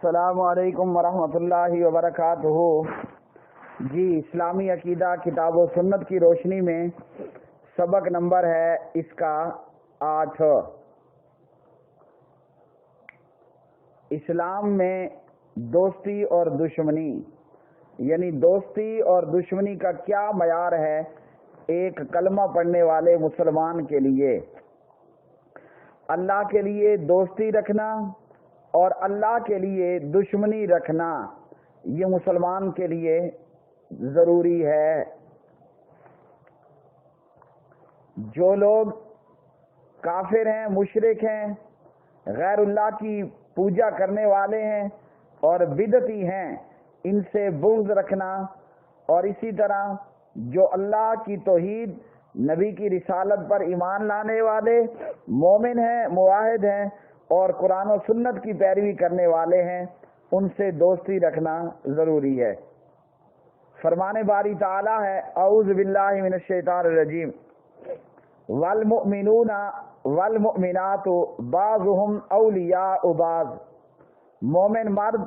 السلام علیکم ورحمۃ اللہ وبرکاتہ۔ جی، اسلامی عقیدہ کتاب و سنت کی روشنی میں سبق نمبر ہے اس کا 8۔ اسلام میں دوستی اور دشمنی، یعنی دوستی اور دشمنی کا کیا معیار ہے ایک کلمہ پڑھنے والے مسلمان کے لیے۔ اللہ کے لیے دوستی رکھنا اور اللہ کے لیے دشمنی رکھنا یہ مسلمان کے لیے ضروری ہے۔ جو لوگ کافر ہیں، مشرک ہیں، غیر اللہ کی پوجا کرنے والے ہیں اور بدعتی ہیں، ان سے بغض رکھنا، اور اسی طرح جو اللہ کی توحید، نبی کی رسالت پر ایمان لانے والے مومن ہیں، موحد ہیں اور قرآن و سنت کی پیروی کرنے والے ہیں، ان سے دوستی رکھنا ضروری ہے۔ فرمان باری تعالی ہے، اعوذ باللہ من الشیطان الرجیم، والمؤمنون والمؤمنات بعضهم اولیاء بعض۔ مومن مرد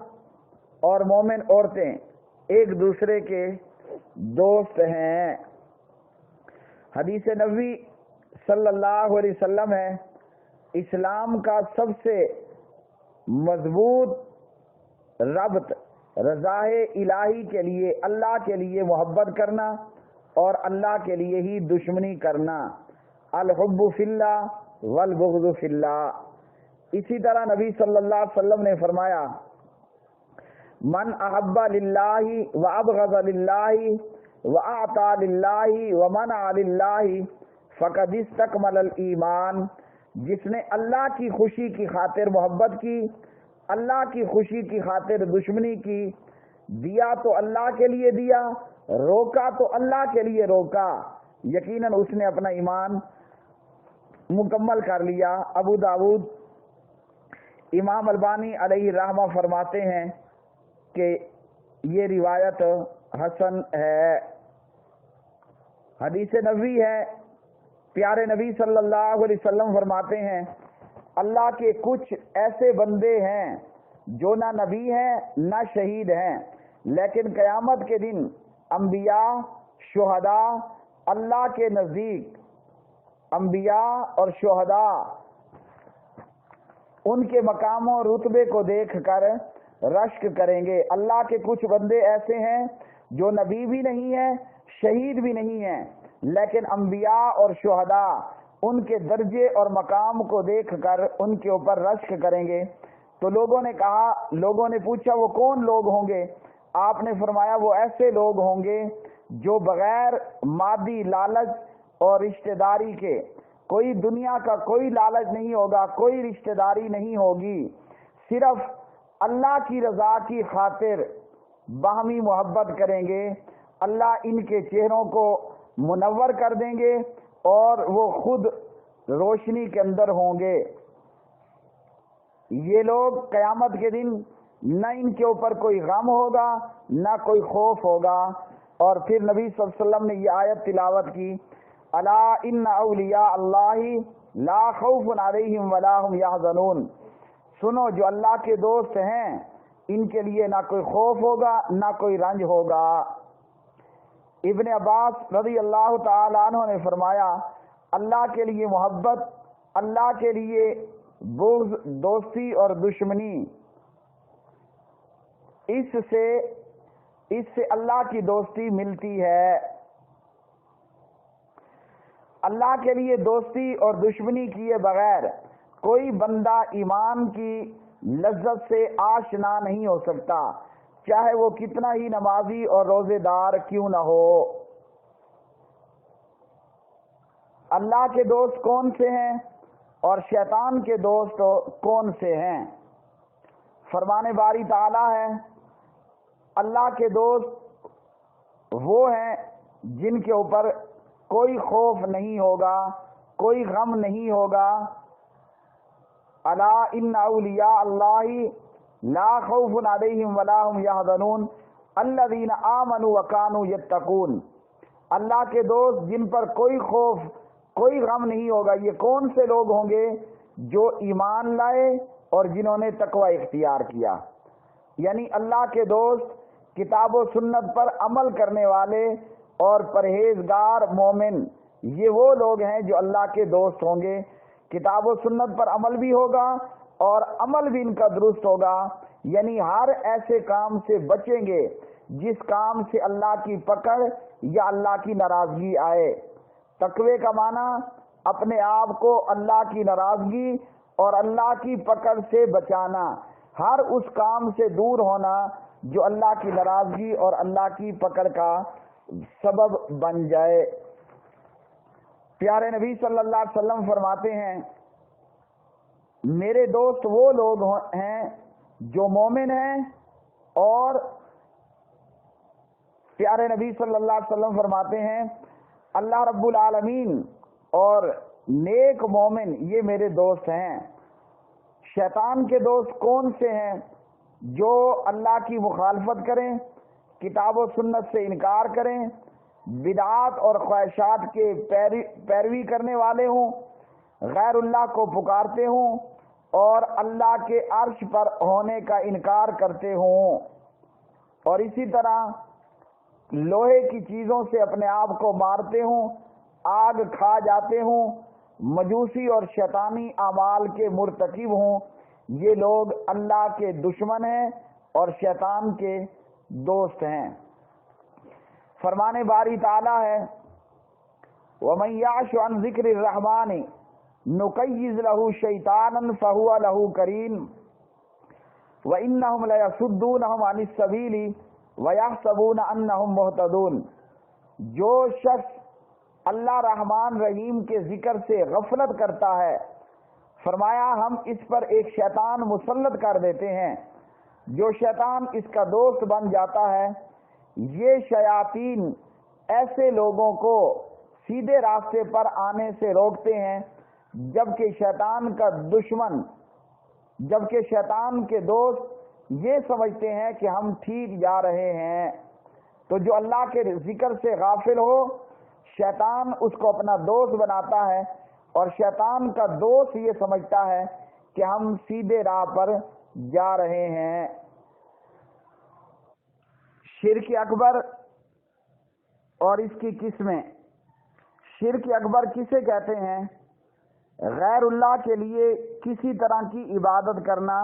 اور مومن عورتیں ایک دوسرے کے دوست ہیں۔ حدیث نبوی صلی اللہ علیہ وسلم ہے، اسلام کا سب سے مضبوط ربط رضا الہی کے لیے، اللہ کے لیے محبت کرنا اور اللہ کے لیے ہی دشمنی کرنا، الحب فی اللہ والبغض فی اللہ۔ اسی طرح نبی صلی اللہ علیہ وسلم نے فرمایا، من احب للہ وابغض للہ واعطى للہ ومنع للہ فقد استکمل الایمان۔ جس نے اللہ کی خوشی کی خاطر محبت کی، اللہ کی خوشی کی خاطر دشمنی کی، دیا تو اللہ کے لیے دیا، روکا تو اللہ کے لیے روکا، یقیناً اس نے اپنا ایمان مکمل کر لیا۔ ابو داؤد امام البانی علیہ رحمہ فرماتے ہیں کہ یہ روایت حسن ہے۔ حدیث نبوی ہے، پیارے نبی صلی اللہ علیہ وسلم فرماتے ہیں، اللہ کے کچھ ایسے بندے ہیں جو نہ نبی ہیں نہ شہید ہیں، لیکن قیامت کے دن انبیاء، شہداء اللہ کے نزدیک، انبیاء اور شہداء ان کے مقام و رتبے کو دیکھ کر رشک کریں گے۔ اللہ کے کچھ بندے ایسے ہیں جو نبی بھی نہیں ہیں، شہید بھی نہیں ہیں، لیکن انبیاء اور شہداء ان کے درجے اور مقام کو دیکھ کر ان کے اوپر رشک کریں گے۔ تو لوگوں نے پوچھا وہ کون لوگ ہوں گے؟ آپ نے فرمایا وہ ایسے لوگ ہوں گے جو بغیر مادی لالچ اور رشتہ داری کے، کوئی دنیا کا کوئی لالچ نہیں ہوگا، کوئی رشتہ داری نہیں ہوگی، صرف اللہ کی رضا کی خاطر باہمی محبت کریں گے۔ اللہ ان کے چہروں کو منور کر دیں گے اور وہ خود روشنی کے اندر ہوں گے۔ یہ لوگ قیامت کے دن نہ ان کے اوپر کوئی غم ہوگا نہ کوئی خوف ہوگا۔ اور پھر نبی صلی اللہ علیہ وسلم نے یہ آیت تلاوت کی، الا ان اولیاء اللہ لا خوف علیہم ولا هم یحزنون۔ سنو، جو اللہ کے دوست ہیں ان کے لیے نہ کوئی خوف ہوگا نہ کوئی رنج ہوگا۔ ابن عباس رضی اللہ تعالی عنہ نے فرمایا، اللہ کے لیے محبت، اللہ کے لیے بغض، دوستی اور دشمنی، اس سے اللہ کی دوستی ملتی ہے۔ اللہ کے لیے دوستی اور دشمنی کیے بغیر کوئی بندہ ایمان کی لذت سے آشنا نہیں ہو سکتا، چاہے وہ کتنا ہی نمازی اور روزے دار کیوں نہ ہو۔ اللہ کے دوست کون سے ہیں اور شیطان کے دوست کون سے ہیں؟ فرمان باری تعالی ہے، اللہ کے دوست وہ ہیں جن کے اوپر کوئی خوف نہیں ہوگا، کوئی غم نہیں ہوگا۔ الا ان اولیاء اللہ لا خوف علیہم ولا هم یحزنون الذین آمنوا وکانوا یتقون۔ اللہ کے دوست جن پر کوئی خوف، کوئی غم نہیں ہوگا، یہ کون سے لوگ ہوں گے؟ جو ایمان لائے اور جنہوں نے تقوی اختیار کیا۔ یعنی اللہ کے دوست کتاب و سنت پر عمل کرنے والے اور پرہیزگار مومن، یہ وہ لوگ ہیں جو اللہ کے دوست ہوں گے۔ کتاب و سنت پر عمل بھی ہوگا اور عمل بھی ان کا درست ہوگا، یعنی ہر ایسے کام سے بچیں گے جس کام سے اللہ کی پکڑ یا اللہ کی ناراضگی آئے۔ تقوی کا معنی اپنے آپ کو اللہ کی ناراضگی اور اللہ کی پکڑ سے بچانا، ہر اس کام سے دور ہونا جو اللہ کی ناراضگی اور اللہ کی پکڑ کا سبب بن جائے۔ پیارے نبی صلی اللہ علیہ وسلم فرماتے ہیں، میرے دوست وہ لوگ ہیں جو مومن ہیں، اور پیارے نبی صلی اللہ علیہ وسلم فرماتے ہیں اللہ رب العالمین اور نیک مومن یہ میرے دوست ہیں۔ شیطان کے دوست کون سے ہیں؟ جو اللہ کی مخالفت کریں، کتاب و سنت سے انکار کریں، بدعات اور خواہشات کے پیروی کرنے والے ہوں، غیر اللہ کو پکارتے ہوں اور اللہ کے عرش پر ہونے کا انکار کرتے ہوں، اور اسی طرح لوہے کی چیزوں سے اپنے آپ کو مارتے ہوں، آگ کھا جاتے ہوں، مجوسی اور شیطانی اعمال کے مرتکب ہوں، یہ لوگ اللہ کے دشمن ہیں اور شیطان کے دوست ہیں۔ فرمان باری تعالی ہے، وَمَن يَعْشُ عَن ذِكْرِ الرَّحْمَنِ نُقَيِّضْ لَهُ شَيْطَانًا فَهُوَ لَهُ قَرِينٌ وَإِنَّهُمْ لَيَصُدُّونَهُمْ عَنِ السَّبِيلِ وَيَحْسَبُونَ أَنَّهُمْ مُهْتَدُونَ۔ جو شخص اللہ رحمان رحیم کے ذکر سے غفلت کرتا ہے، فرمایا ہم اس پر ایک شیطان مسلط کر دیتے ہیں، جو شیطان اس کا دوست بن جاتا ہے۔ یہ شیاطین ایسے لوگوں کو سیدھے راستے پر آنے سے روکتے ہیں، جبکہ شیطان کے دوست یہ سمجھتے ہیں کہ ہم ٹھیک جا رہے ہیں۔ تو جو اللہ کے ذکر سے غافل ہو، شیطان اس کو اپنا دوست بناتا ہے، اور شیطان کا دوست یہ سمجھتا ہے کہ ہم سیدھے راہ پر جا رہے ہیں۔ شرک اکبر اور اس کی قسمیں۔ شرک اکبر کسے کہتے ہیں؟ غیر اللہ کے لیے کسی طرح کی عبادت کرنا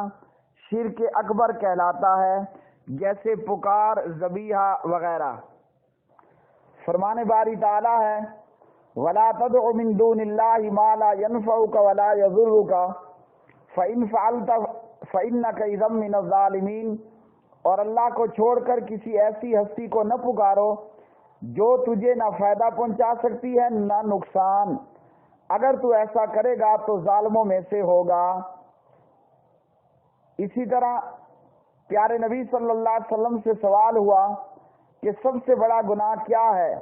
شرک اکبر کہلاتا ہے، جیسے پکار، ذبیحہ وغیرہ۔ فرمان باری تعالی ہے، وَلَا تَدْعُ مِن دُونِ اللَّهِ مَا لَا يَنفَعُكَ وَلَا يَضُرُّكَ فَإِن فَعَلْتَ فَإِنَّكَ إِذًا مِّنَ الظَّالِمِينَ۔ اور اللہ کو چھوڑ کر کسی ایسی ہستی کو نہ پکارو جو تجھے نہ فائدہ پہنچا سکتی ہے نہ نقصان، اگر تو ایسا کرے گا تو ظالموں میں سے ہوگا۔ اسی طرح پیارے نبی صلی اللہ علیہ وسلم سے سوال ہوا کہ سب سے بڑا گناہ کیا ہے؟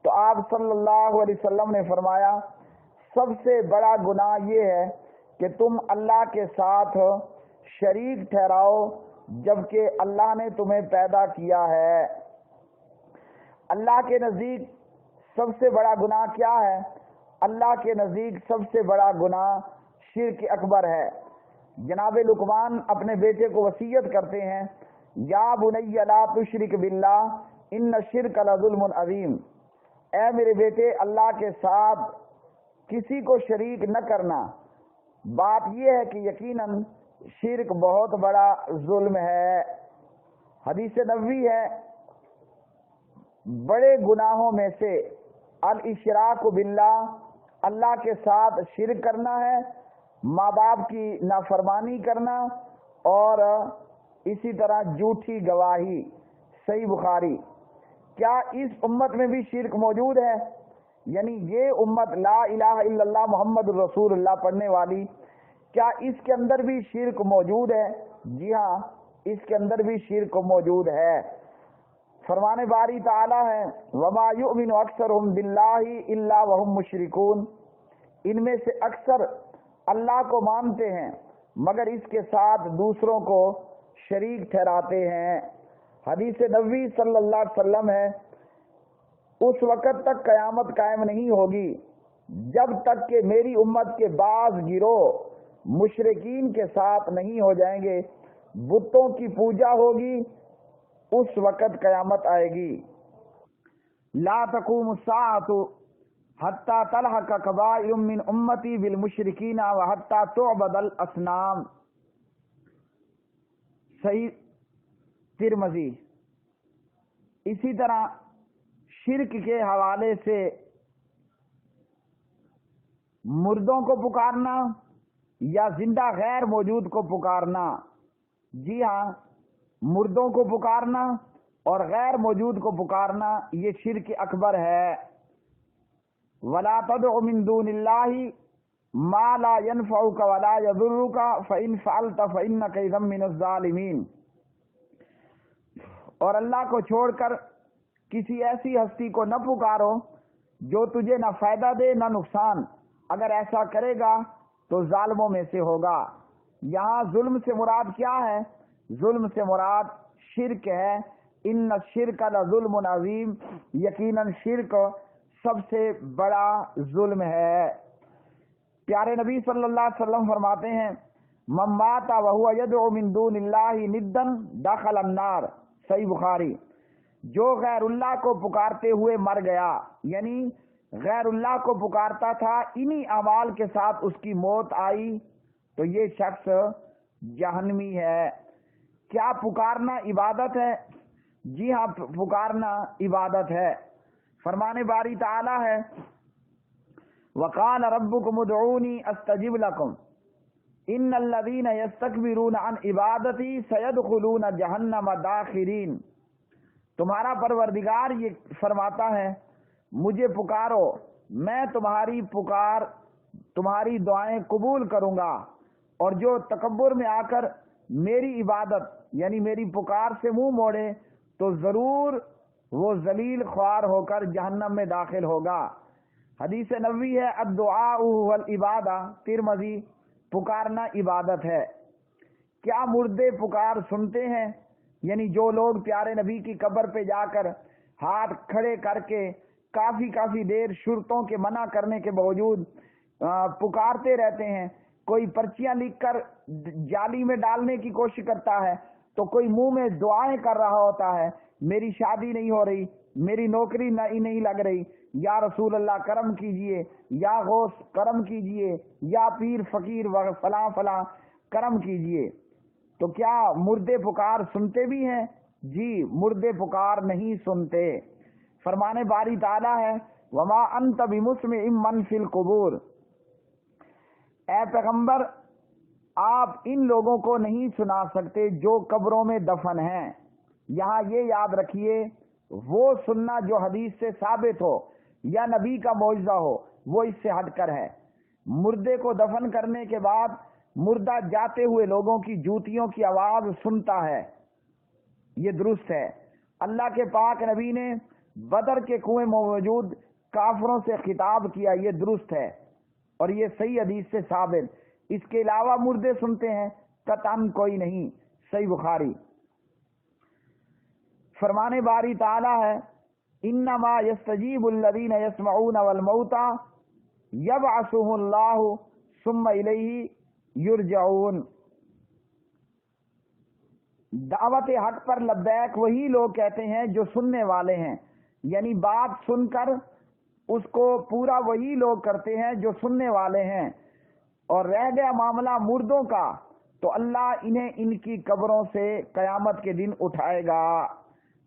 تو آپ صلی اللہ علیہ وسلم نے فرمایا، سب سے بڑا گناہ یہ ہے کہ تم اللہ کے ساتھ شریک ٹھہراؤ جبکہ اللہ نے تمہیں پیدا کیا ہے۔ اللہ کے نزدیک سب سے بڑا گناہ کیا ہے؟ اللہ کے نزدیک سب سے بڑا گناہ شرک اکبر ہے۔ جناب لقمان اپنے بیٹے کو وصیت کرتے ہیں، یا بنی لا تشرک باللہ ان الشرک لظلم عظیم۔ اے میرے بیٹے، اللہ کے ساتھ کسی کو شریک نہ کرنا۔ بات یہ ہے کہ یقیناً شرک بہت بڑا ظلم ہے۔ حدیث نبوی ہے، بڑے گناہوں میں سے الاشراک باللہ، اللہ کے ساتھ شرک کرنا ہے، ماں باپ کی نافرمانی کرنا، اور اسی طرح جھوٹی گواہی۔ صحیح بخاری۔ کیا اس امت میں بھی شرک موجود ہے؟ یعنی یہ امت لا الہ الا اللہ محمد رسول اللہ پڑھنے والی، کیا اس کے اندر بھی شرک موجود ہے؟ جی ہاں، اس کے اندر بھی شرک موجود ہے۔ فرمان باری تعالی ہے، وما یؤمن اکثرهم باللہ الا وهم مشرکون۔ ان میں سے اکثر اللہ کو مانتے ہیں مگر اس کے ساتھ دوسروں کو شریک ٹھہراتے ہیں۔ حدیث نبوی صلی اللہ علیہ وسلم ہے، اس وقت تک قیامت قائم نہیں ہوگی جب تک کہ میری امت کے بعض گروہ مشرکین کے ساتھ نہیں ہو جائیں گے بتوں کی پوجا ہوگی اس وقت قیامت آئے گی. لا تقوم الساعۃ حتی تلحق قبائل من امتی بالمشرکین وحتی تعبد الاصنام. صحیح ترمذی. اسی طرح شرک کے حوالے سے مردوں کو پکارنا یا زندہ غیر موجود کو پکارنا، جی ہاں، مردوں کو پکارنا اور غیر موجود کو پکارنا یہ شرک اکبر ہے. وَلَا تَدْعُ مِن دُونِ اللَّهِ مَا لَا يَنفَعُكَ وَلَا يَضُرُّكَ فَإِنْ فَعَلْتَ فَإِنَّكَ إِذًا مِنَ الظَّالِمِينَ. اور اللہ کو چھوڑ کر کسی ایسی ہستی کو نہ پکارو جو تجھے نہ فائدہ دے نہ نقصان، اگر ایسا کرے گا تو ظالموں میں سے ہوگا. یہاں ظلم سے مراد کیا ہے؟ ظلم سے مراد شرک ہے. ان الشرک لظلم عظیم، یقیناً شرک سب سے بڑا ظلم ہے. پیارے نبی صلی اللہ علیہ وسلم فرماتے ہیں من مات وهو يدعو من دون اللہ ندا دخل النار. صحیح بخاری. جو غیر اللہ کو پکارتے ہوئے مر گیا، یعنی غیر اللہ کو پکارتا تھا، انہی اعمال کے ساتھ اس کی موت آئی تو یہ شخص جہنمی ہے. کیا پکارنا عبادت ہے؟ جی ہاں، پکارنا عبادت ہے. فرمان باری تعالی ہے وَقَالَ رَبُّكُمُ ادْعُونِي أَسْتَجِبْ لَكُمْ إِنَّ الَّذِينَ يَسْتَكْبِرُونَ عَنْ عِبَادَتِي سَيَدْخُلُونَ جَهَنَّمَ دَاخِرِينَ. تمہارا پروردگار یہ فرماتا ہے مجھے پکارو، میں تمہاری دعائیں قبول کروں گا، اور جو تکبر میں آ کر میری عبادت یعنی میری پکار سے منہ موڑے تو ضرور وہ ذلیل خوار ہو کر جہنم میں داخل ہوگا. حدیث نبوی ہے الدعاء والعبادہ. ترمذی. پکارنا عبادت ہے. کیا مردے پکار سنتے ہیں؟ یعنی جو لوگ پیارے نبی کی قبر پہ جا کر ہاتھ کھڑے کر کے کافی دیر شرطوں کے منع کرنے کے باوجود پکارتے رہتے ہیں. کوئی پرچیاں لکھ کر جالی میں ڈالنے کی کوشش کرتا ہے تو کوئی منہ میں دعائیں کر رہا ہوتا ہے، میری شادی نہیں ہو رہی، میری نوکری نہیں لگ رہی، یا رسول اللہ کرم کیجئے، یا غوث کرم کیجئے، یا پیر فقیر فلاں فلاں کرم کیجئے. تو کیا مردے پکار سنتے بھی ہیں؟ جی، مردے پکار نہیں سنتے. فرمان باری تعالی ہے وما انت بمسمع من فی القبور. اے پیغمبر، آپ ان لوگوں کو نہیں سنا سکتے جو قبروں میں دفن ہیں. یہاں یہ یاد رکھیے، وہ سننا جو حدیث سے ثابت ہو یا نبی کا معجزہ ہو وہ اس سے ہٹ کر ہے. مردے کو دفن کرنے کے بعد مردہ جاتے ہوئے لوگوں کی جوتیوں کی آواز سنتا ہے، یہ درست ہے. اللہ کے پاک نبی نے بدر کے کنویں میں موجود کافروں سے خطاب کیا، یہ درست ہے اور یہ صحیح حدیث سے ثابت. اس کے علاوہ مردے سنتے ہیں قطعاً کوئی نہیں. صحیح بخاری. فرمان باری تعالی ہے انما یستجیب الذین یسمعون والموتى یبعثهم اللہ ثم الیہ یرجعون. دعوت حق پر لبیک وہی لوگ کہتے ہیں جو سننے والے ہیں، یعنی بات سن کر اس کو پورا وہی لوگ کرتے ہیں جو سننے والے ہیں. اور رہ گیا معاملہ مردوں کا تو اللہ انہیں ان کی قبروں سے قیامت کے دن اٹھائے گا.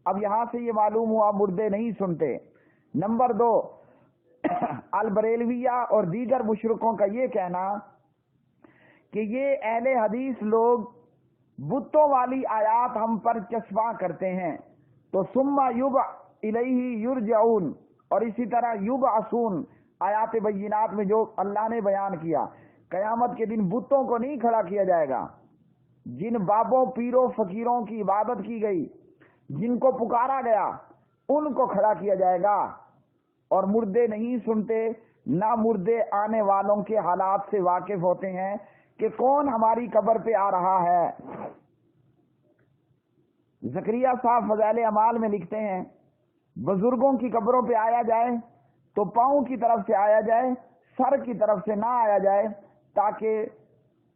اب یہاں سے یہ معلوم ہوا مردے نہیں سنتے. نمبر 2، البریلویہ اور دیگر مشرکوں کا یہ کہنا کہ یہ اہل حدیث لوگ بتوں والی آیات ہم پر چسپاں کرتے ہیں تو ثم الیہ یرجعون، اور اسی طرح یبعثون آیات بینات میں جو اللہ نے بیان کیا، قیامت کے دن بتوں کو نہیں کھڑا کیا جائے گا. جن بابوں پیروں فقیروں کی عبادت کی گئی، جن کو پکارا گیا، ان کو کھڑا کیا جائے گا. اور مردے نہیں سنتے، نہ مردے آنے والوں کے حالات سے واقف ہوتے ہیں کہ کون ہماری قبر پہ آ رہا ہے. زکریا صاحب فضائل اعمال میں لکھتے ہیں بزرگوں کی قبروں پہ آیا جائے تو پاؤں کی طرف سے آیا جائے، سر کی طرف سے نہ آیا جائے، تاکہ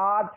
8